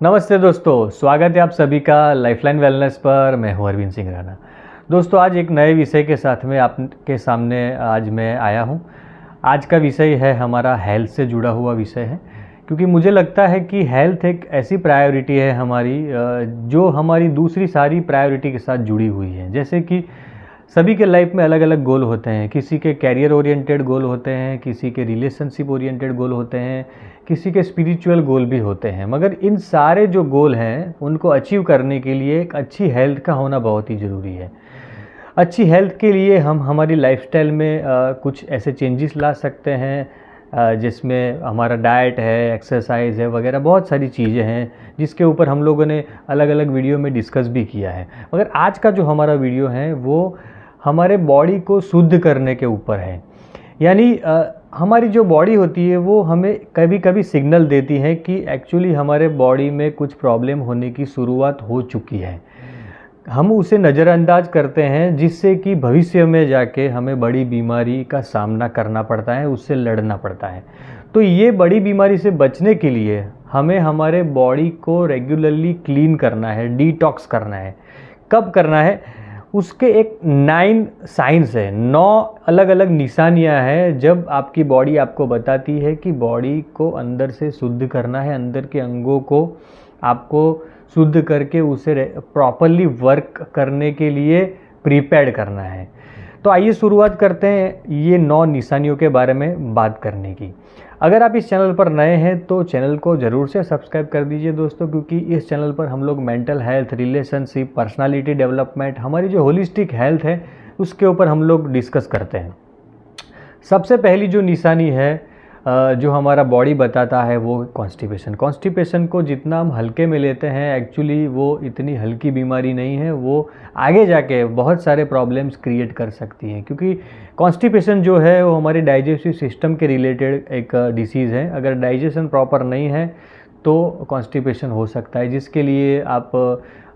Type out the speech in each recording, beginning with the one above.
नमस्ते दोस्तों, स्वागत है आप सभी का लाइफलाइन वेलनेस पर। मैं हूं अरविंद सिंह राणा। दोस्तों, आज एक नए विषय के साथ में आपके सामने आज मैं आया हूं। आज का विषय है हमारा हेल्थ से जुड़ा हुआ विषय है, क्योंकि मुझे लगता है कि हेल्थ एक ऐसी प्रायोरिटी है हमारी जो हमारी दूसरी सारी प्रायोरिटी के साथ जुड़ी हुई है। जैसे कि सभी के लाइफ में अलग अलग गोल होते हैं। किसी के कैरियर ओरिएंटेड गोल होते हैं, किसी के रिलेशनशिप ओरिएंटेड गोल होते हैं, किसी के स्पिरिचुअल गोल भी होते हैं। मगर इन सारे जो गोल हैं उनको अचीव करने के लिए एक अच्छी हेल्थ का होना बहुत ही ज़रूरी है। अच्छी हेल्थ के लिए हम हमारी लाइफस्टाइल में कुछ ऐसे चेंजेस ला सकते हैं जिसमें हमारा डाइट है, एक्सरसाइज है, वगैरह बहुत सारी चीज़ें हैं जिसके ऊपर हम लोगों ने अलग अलग वीडियो में डिस्कस भी किया है। मगर आज का जो हमारा वीडियो है वो हमारे बॉडी को शुद्ध करने के ऊपर है। यानी हमारी जो बॉडी होती है वो हमें कभी कभी सिग्नल देती है कि एक्चुअली हमारे बॉडी में कुछ प्रॉब्लम होने की शुरुआत हो चुकी है। हम उसे नज़रअंदाज करते हैं, जिससे कि भविष्य में जाके हमें बड़ी बीमारी का सामना करना पड़ता है, उससे लड़ना पड़ता है। तो ये बड़ी बीमारी से बचने के लिए हमें हमारे बॉडी को रेगुलरली क्लीन करना है, डिटॉक्स करना है। कब करना है? उसके एक 9 साइंस है, 9 अलग अलग निशानियां हैं जब आपकी बॉडी आपको बताती है कि बॉडी को अंदर से शुद्ध करना है, अंदर के अंगों को आपको शुद्ध करके उसे प्रॉपरली वर्क करने के लिए प्रिपेयर करना है। तो आइए शुरुआत करते हैं ये 9 निशानियों के बारे में बात करने की। अगर आप इस चैनल पर नए हैं तो चैनल को ज़रूर से सब्सक्राइब कर दीजिए दोस्तों, क्योंकि इस चैनल पर हम लोग mental health, relationship, personality development, हमारी जो होलिस्टिक हेल्थ है उसके ऊपर हम लोग डिस्कस करते हैं। सबसे पहली जो निशानी है जो हमारा बॉडी बताता है वो कॉन्स्टिपेशन। कॉन्स्टिपेशन को जितना हम हल्के में लेते हैं, एक्चुअली वो इतनी हल्की बीमारी नहीं है। वो आगे जाके बहुत सारे प्रॉब्लम्स क्रिएट कर सकती है, क्योंकि कॉन्स्टिपेशन जो है वो हमारे डाइजेस्टिव सिस्टम के रिलेटेड एक डिसीज़ है। अगर डाइजेशन प्रॉपर नहीं है तो कॉन्स्टिपेशन हो सकता है, जिसके लिए आप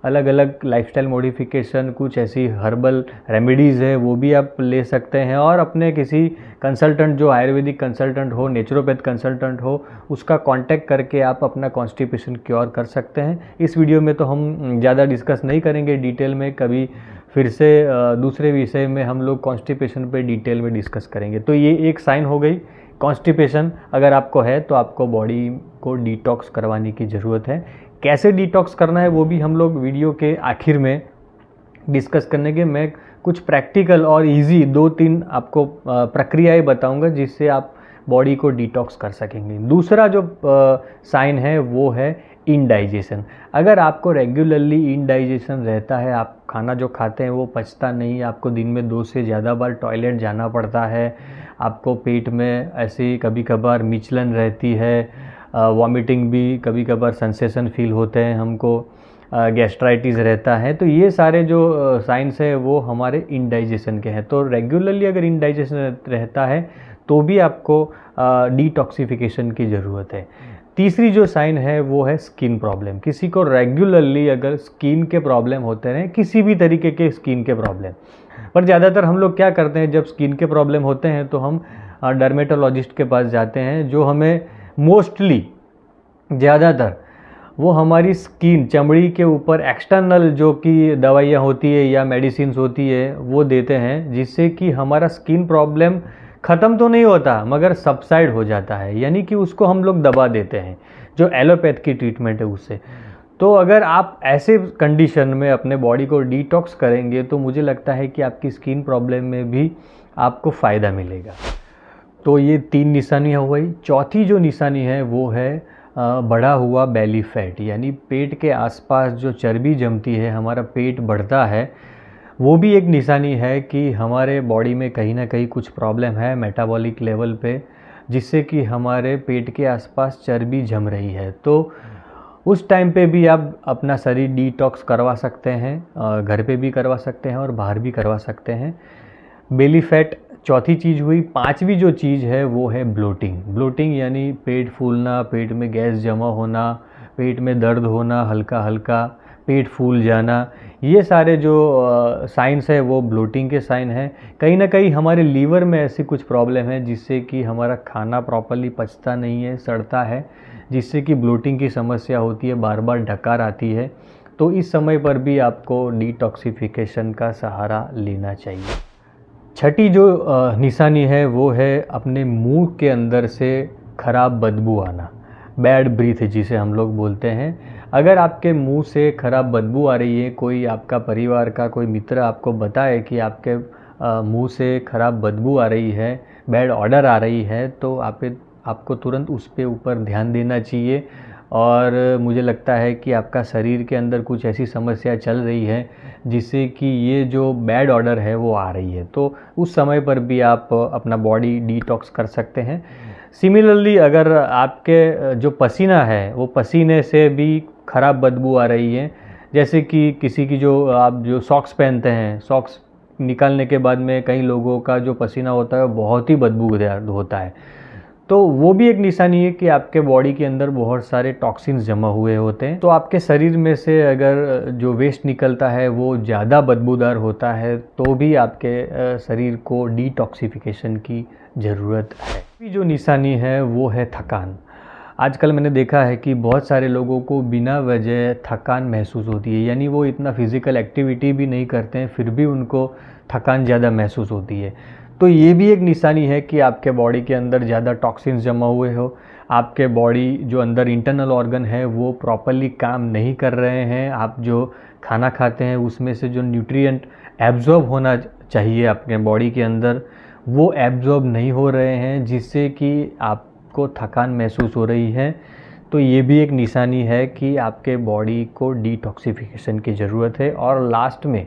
अलग अलग लाइफस्टाइल मॉडिफिकेशन, कुछ ऐसी हर्बल रेमेडीज़ है वो भी आप ले सकते हैं, और अपने किसी कंसल्टेंट, जो आयुर्वेदिक कंसल्टेंट हो, नेचुरोपैथ कंसल्टेंट हो, उसका कांटेक्ट करके आप अपना कॉन्स्टिपेशन क्योर कर सकते हैं। इस वीडियो में तो हम ज़्यादा डिस्कस नहीं करेंगे डिटेल में, कभी फिर से दूसरे विषय में हम लोग कॉन्स्टिपेशन पे डिटेल में डिस्कस करेंगे। तो ये एक साइन हो गई, कॉन्स्टिपेशन अगर आपको है तो आपको बॉडी को डिटॉक्स करवाने की ज़रूरत है। कैसे डिटॉक्स करना है वो भी हम लोग वीडियो के आखिर में डिस्कस करने के। मैं कुछ प्रैक्टिकल और इजी 2-3 आपको प्रक्रियाएं बताऊंगा जिससे आप बॉडी को डिटॉक्स कर सकेंगे। दूसरा जो साइन है वो है इनडाइजेशन। अगर आपको रेगुलरली इनडाइजेशन रहता है, आप खाना जो खाते हैं वो पचता नहीं, आपको दिन में 2 से ज़्यादा बार टॉयलेट जाना पड़ता है, आपको पेट में ऐसे कभी कभार मिचलन रहती है, वॉमिटिंग भी कभी कभार सेंसेशन फील होते हैं हमको, गैस्ट्राइटिस रहता है, तो ये सारे जो साइंस है वो हमारे इनडाइजेशन के हैं। तो रेगुलरली अगर इनडाइजेशन रहता है तो भी आपको डिटॉक्सिफिकेशन की ज़रूरत है। तीसरी जो साइन है वो है स्किन प्रॉब्लम। किसी को रेगुलरली अगर स्किन के प्रॉब्लम होते हैं, किसी भी तरीके के स्किन के प्रॉब्लम, पर ज़्यादातर हम लोग क्या करते हैं, जब स्किन के प्रॉब्लम होते हैं तो हम डर्मेटोलॉजिस्ट के पास जाते हैं, जो हमें मोस्टली ज़्यादातर वो हमारी स्किन, चमड़ी के ऊपर एक्सटर्नल जो कि दवाइयाँ होती है या मेडिसिन्स होती है वो देते हैं, जिससे कि हमारा स्किन प्रॉब्लम ख़त्म तो नहीं होता मगर सबसाइड हो जाता है, यानी कि उसको हम लोग दबा देते हैं, जो एलोपैथ की ट्रीटमेंट है उससे। तो अगर आप ऐसे कंडीशन में अपने बॉडी को डिटॉक्स करेंगे तो मुझे लगता है कि आपकी स्किन प्रॉब्लम में भी आपको फ़ायदा मिलेगा। तो ये 3 निशानियाँ हो गई। चौथी जो निशानी है वो है बढ़ा हुआ बेली फैट, यानी पेट के आसपास जो चर्बी जमती है, हमारा पेट बढ़ता है, वो भी एक निशानी है कि हमारे बॉडी में कहीं ना कहीं कुछ प्रॉब्लम है मेटाबॉलिक लेवल पे, जिससे कि हमारे पेट के आसपास चर्बी जम रही है। तो उस टाइम पे भी आप अपना शरीर डिटॉक्स करवा सकते हैं, घर पे भी करवा सकते हैं और बाहर भी करवा सकते हैं। बेली फैट चौथी चीज़ हुई। पांचवी जो चीज़ है वो है ब्लोटिंग। ब्लोटिंग यानी पेट फूलना, पेट में गैस जमा होना, पेट में दर्द होना, हल्का हल्का पेट फूल जाना, ये सारे जो साइंस है वो ब्लोटिंग के साइन हैं। कहीं ना कहीं हमारे लीवर में ऐसी कुछ प्रॉब्लम है जिससे कि हमारा खाना प्रॉपरली पचता नहीं है, सड़ता है, जिससे कि ब्लोटिंग की समस्या होती है, बार बार डकार आती है। तो इस समय पर भी आपको डिटॉक्सिफिकेशन का सहारा लेना चाहिए। छठी जो निशानी है वो है अपने मुंह के अंदर से खराब बदबू आना, बैड ब्रीथ जिसे हम लोग बोलते हैं। अगर आपके मुंह से खराब बदबू आ रही है, कोई आपका परिवार का कोई मित्र आपको बताए कि आपके मुंह से खराब बदबू आ रही है, बैड ऑडर आ रही है, तो आपको तुरंत उस पे ऊपर ध्यान देना चाहिए। और मुझे लगता है कि आपका शरीर के अंदर कुछ ऐसी समस्या चल रही है जिससे कि ये जो बैड ऑडर है वो आ रही है, तो उस समय पर भी आप अपना बॉडी डिटॉक्स कर सकते हैं। सिमिलरली अगर आपके जो पसीना है वो पसीने से भी खराब बदबू आ रही है, जैसे कि किसी की आप जो सॉक्स पहनते हैं, सॉक्स निकालने के बाद में कई लोगों का जो पसीना होता है वो बहुत ही बदबूदार होता है, तो वो भी एक निशानी है कि आपके बॉडी के अंदर बहुत सारे टॉक्सिन्स जमा हुए होते हैं। तो आपके शरीर में से अगर जो वेस्ट निकलता है वो ज़्यादा बदबूदार होता है तो भी आपके शरीर को डिटॉक्सिफिकेशन की ज़रूरत है। अभी जो निशानी है वो है थकान। आजकल मैंने देखा है कि बहुत सारे लोगों को बिना वजह थकान महसूस होती है, यानी वो इतना फिज़िकल एक्टिविटी भी नहीं करते हैं फिर भी उनको थकान ज़्यादा महसूस होती है। तो ये भी एक निशानी है कि आपके बॉडी के अंदर ज़्यादा टॉक्सिन्स जमा हुए हो, आपके बॉडी जो अंदर इंटरनल ऑर्गन है वो प्रॉपरली काम नहीं कर रहे हैं, आप जो खाना खाते हैं उसमें से जो न्यूट्रिएंट एब्जॉर्ब होना चाहिए आपके बॉडी के अंदर वो एब्जॉर्ब नहीं हो रहे हैं, जिससे कि आपको थकान महसूस हो रही है। तो ये भी एक निशानी है कि आपके बॉडी को डिटॉक्सिफिकेशन की ज़रूरत है। और लास्ट में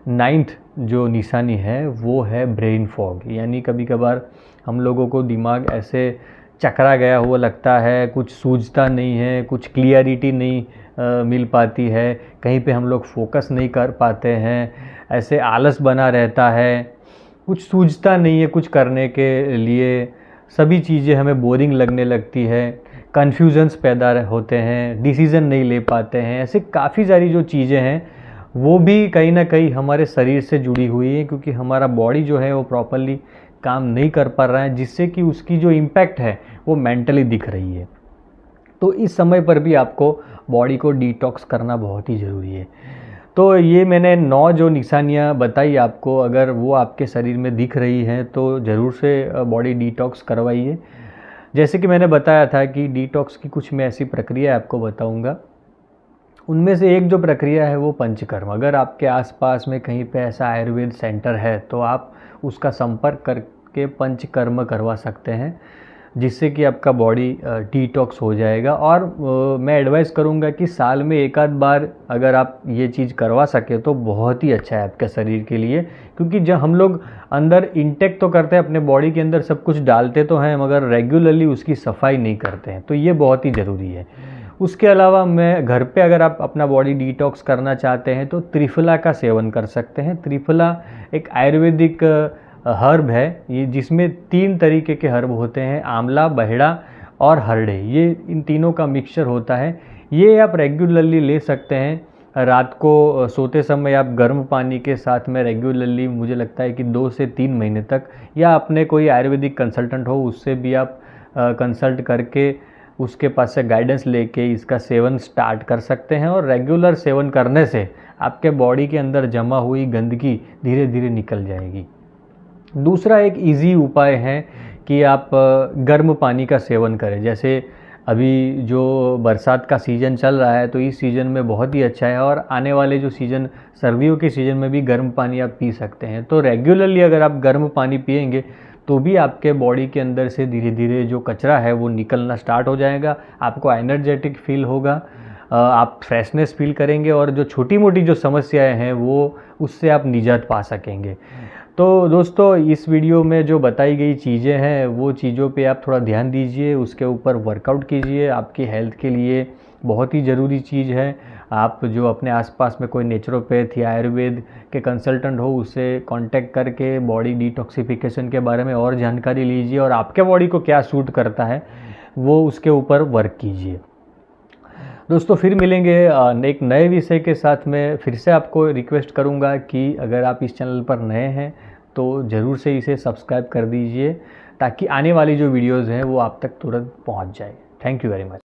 9th जो निशानी है वो है ब्रेन फॉग, यानी कभी कभार हम लोगों को दिमाग ऐसे चकरा गया हुआ लगता है, कुछ सूझता नहीं है, कुछ क्लियरिटी नहीं मिल पाती है, कहीं पे हम लोग फोकस नहीं कर पाते हैं, ऐसे आलस बना रहता है, कुछ सूझता नहीं है कुछ करने के लिए, सभी चीज़ें हमें बोरिंग लगने लगती है, कन्फ्यूजन्स पैदा होते हैं, डिसीज़न नहीं ले पाते हैं, ऐसे काफ़ी सारी जो चीज़ें हैं वो भी कहीं ना कहीं हमारे शरीर से जुड़ी हुई है, क्योंकि हमारा बॉडी जो है वो प्रॉपरली काम नहीं कर पा रहा है, जिससे कि उसकी जो इम्पैक्ट है वो मेंटली दिख रही है। तो इस समय पर भी आपको बॉडी को डिटॉक्स करना बहुत ही ज़रूरी है। तो ये मैंने 9 जो निशानियाँ बताई आपको, अगर वो आपके शरीर में दिख रही हैं तो ज़रूर से बॉडी डिटॉक्स करवाइए। जैसे कि मैंने बताया था कि डिटॉक्स की कुछ मैं ऐसी प्रक्रिया आपको बताऊँगा, उनमें से एक जो प्रक्रिया है वो पंचकर्म। अगर आपके आसपास में कहीं पे ऐसा आयुर्वेद सेंटर है तो आप उसका संपर्क करके पंचकर्म करवा सकते हैं, जिससे कि आपका बॉडी डिटॉक्स हो जाएगा। और मैं एडवाइस करूँगा कि साल में एक आध बार अगर आप ये चीज़ करवा सके तो बहुत ही अच्छा है आपके शरीर के लिए, क्योंकि जब हम लोग अंदर इंटेक तो करते हैं, अपने बॉडी के अंदर सब कुछ डालते तो हैं, मगर रेगुलरली उसकी सफाई नहीं करते हैं, तो ये बहुत ही ज़रूरी है। उसके अलावा मैं घर पे अगर आप अपना बॉडी डिटॉक्स करना चाहते हैं तो त्रिफला का सेवन कर सकते हैं। त्रिफला एक आयुर्वेदिक हर्ब है, ये जिसमें 3 तरीके के हर्ब होते हैं, आंवला, बहेड़ा और हरड़े, ये इन तीनों का मिक्सचर होता है। ये आप रेगुलरली ले सकते हैं। रात को सोते समय आप गर्म पानी के साथ में रेगुलरली, मुझे लगता है कि 2 से 3 महीने तक, या अपने कोई आयुर्वेदिक कंसल्टेंट हो उससे भी आप कंसल्ट करके उसके पास से गाइडेंस लेके इसका सेवन स्टार्ट कर सकते हैं। और रेगुलर सेवन करने से आपके बॉडी के अंदर जमा हुई गंदगी धीरे धीरे निकल जाएगी। दूसरा एक इजी उपाय है कि आप गर्म पानी का सेवन करें। जैसे अभी जो बरसात का सीज़न चल रहा है तो इस सीज़न में बहुत ही अच्छा है, और आने वाले जो सीज़न सर्दियों के सीज़न में भी गर्म पानी आप पी सकते हैं। तो रेगुलरली अगर आप गर्म पानी पिएंगे तो भी आपके बॉडी के अंदर से धीरे धीरे जो कचरा है वो निकलना स्टार्ट हो जाएगा, आपको एनर्जेटिक फील होगा, आप फ्रेशनेस फील करेंगे, और जो छोटी मोटी जो समस्याएं हैं वो उससे आप निजात पा सकेंगे। तो दोस्तों, इस वीडियो में जो बताई गई चीज़ें हैं वो चीज़ों पे आप थोड़ा ध्यान दीजिए, उसके ऊपर वर्कआउट कीजिए, आपकी हेल्थ के लिए बहुत ही ज़रूरी चीज़ है। आप जो अपने आसपास में कोई नेचुरोपैथ या आयुर्वेद के कंसल्टेंट हो उससे कांटेक्ट करके बॉडी डिटॉक्सिफिकेशन के बारे में और जानकारी लीजिए, और आपके बॉडी को क्या सूट करता है वो उसके ऊपर वर्क कीजिए। दोस्तों, फिर मिलेंगे एक नए विषय के साथ में। फिर से आपको रिक्वेस्ट करूंगा कि अगर आप इस चैनल पर नए हैं तो ज़रूर से इसे सब्सक्राइब कर दीजिए, ताकि आने वाली जो वीडियोज़ हैं वो आप तक तुरंत पहुंच जाए। Thank you very much.